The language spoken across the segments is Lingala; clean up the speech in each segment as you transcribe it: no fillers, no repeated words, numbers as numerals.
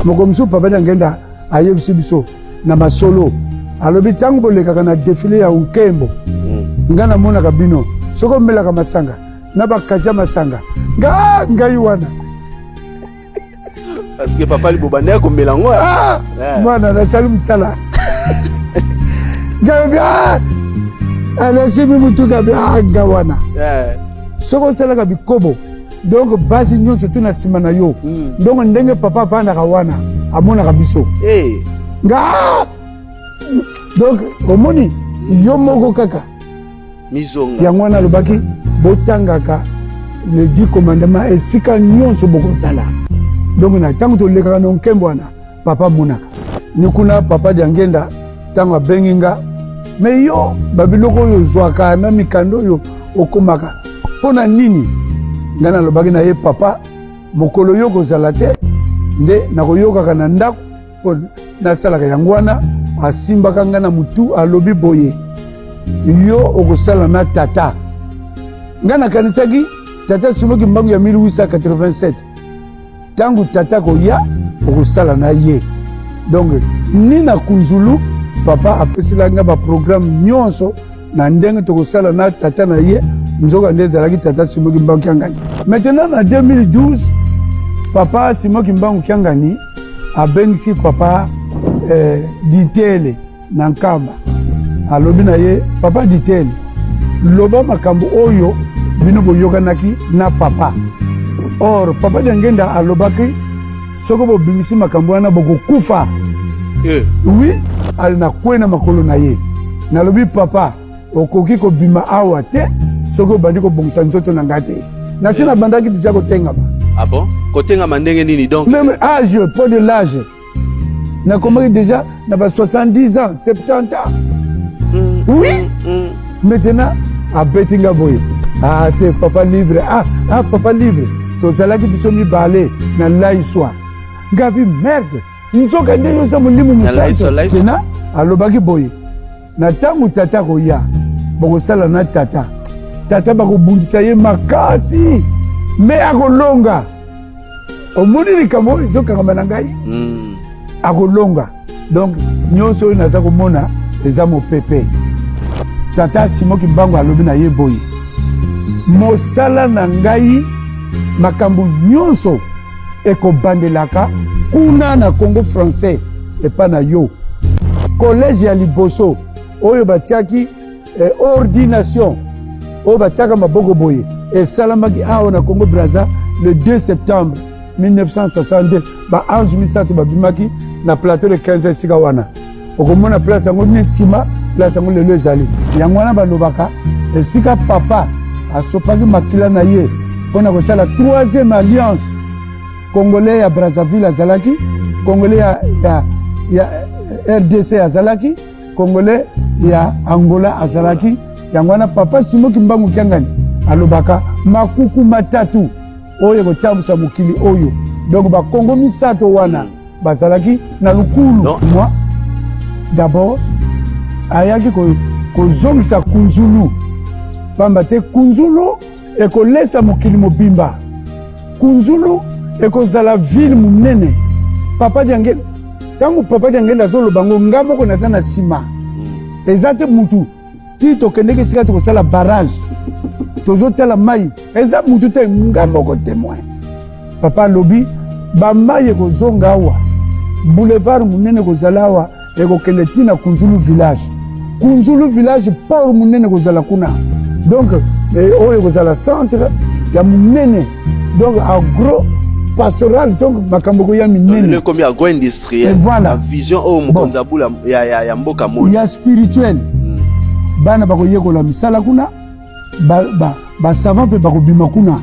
mokomso papa Diangenda ayebisi biso na masolo alobi tango bolekaka na défilé ya Nkembo ngana mona kabino soko melaka masanga na bakaja masanga ngai wana parce que papa libobane ko melango mwana na salu msala ngai ala shimi mutuka ngawana soko sala ka bikobo donc basi nyonso tuna sima na yo donc ndenge papa vanda kawana amona kabiso donc omoni yo moko kaka mizonga ya mwana lobaki botangaka le 10 commandements esika nyonso bokosala donc na tango to lekaka no Nkembo wana papa monaka ni kuna papa Diangenda tango abenginga mais yo babiloko yo zwaka na mikando yo okomaka pona nini ngana lobaki na ye papa mokolo yo kozala te nde nakoyokaka na ndako nasalaka yango wana asimbaka nga na mutu alobi boye yo okosala na tata nga nakanisaki tata Simoki Mbangu ya 1887 tangu tata koya okosala na ye donc ni na kunzulu papa apesila nga baprogramme nyonso na ndenge tokosala na tata na ye nzoka nde ezalaki tata Simoki Mbangu Kiangani. Maintenant na 2012 papa Simoki Mbangu Kiangani abengisi papa Ditele na Nkamba alobi na ye papa Ditele loba makambo oyo bino boyokanaki na papa or papa Diangenda alobaki soko bobimisi makambo wana bokokufa oui ali na kwena makolo na ye nalobi papa okoki kobima awa te soko bandi kobongisa nzoto na ngate na sina bandaki déjà kotenga ba ah bon kotenga mandenge nini donc même âge pas de l'âge na komaki déjà na ba 70 ans 70 ans oui maintenant a betinga boy te papa libre papa libre tozalaki biso mibale na laiswa ngabi merde nzoka nde yo za mulimu musaito tena alobaki boye na tangu tata koya bokosala na tata bakobundisa ye makasi me akolonga omoni likambo ezokangama na ngai akolonga donc nyonso oyo naza komona eza mopepe tata Simoki Mbangu alobi na ye boye mosala na ngai makambo nyonso ekobandelaka kuna na Congo français epa na yo collège ya liboso oyo batiaki ordination oyo batiaka maboko boye esalamaki awa na Congo Brazza le 2 septembre 1962 ba ange misato babimaki na plateau de 15 esika wana okomona place yango ne sima place yango lelo ezali yango wana balobaka esika papa asopaki makila na ye mpona kosala 3e alliance congolais ya Brazzaville azalaki congolais ya RDC azalaki congolais ya Angola azalaki yango wana papa Simoki Mbangu Kiangani alobaka makuku matatu oyo kotambusa mokili oyo donc ba Congo misato wana bazalaki na lukulu moi d'abord ayaki kozongisa kunzulu pamba te kunzulu ekolesa mokili mobimba kunzulu ekozala ville munene papa Diangenda tango papa Diangenda azoloba ngo nga moko naza na nsima eza te mutu ti tokendeki esika tokosala barrage tozotala mai eza mutu te nga moko témoin papa alobi bamai ekozonga awa boulevard munene ekozala awa ekokende ntina kunzulu village port munene ekozala kuna donc oyo ekozala centre ya munene donc agro pastoral donc makambo ko ya minene comme agro industriel voilà la vision o mokonza bula ya mboka moyo ya spirituel bana bakoyekola misala kuna ba savant pe bakobima kuna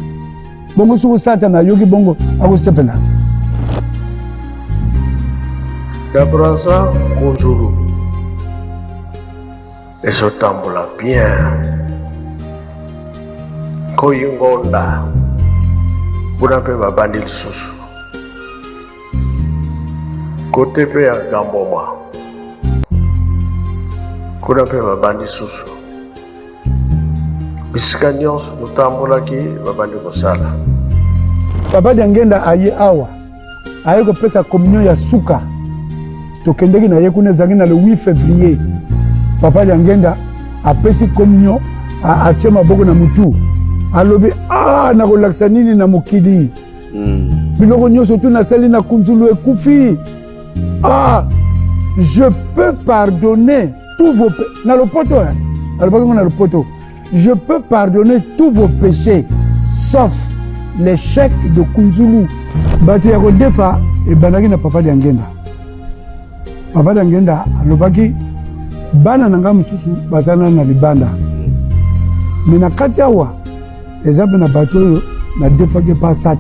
bongo soko satana yoki bongo akosepela Dabraza Kunzulu ezotambola bien koyingonda buna mpe babandi lisusu kote mpe ya Gamboma kuna mpe babandi lisusu bisika nyonso totambolaki babandi kosala papa Diangenda aye awa aye kopesa communion ya suka tokendeki na ye kuna ezangi na le 8 février papa Liangenda apesi communion atie maboko na mutu alobi nakolakisa nini na mokili biloko nyonso tu nasali na kunzulu ekufi je peux pardonner tous vos na lopoto alobaki na lopoto je peux pardonner tous vos péchés sauf l'échec de kunzulu bato ya kodefa ebandaki na papa Liangenda. Papa Liangenda alobaki bana nanga mususu bazana na libanda mina kati awa ezabe na bato oyo na defaki pa satan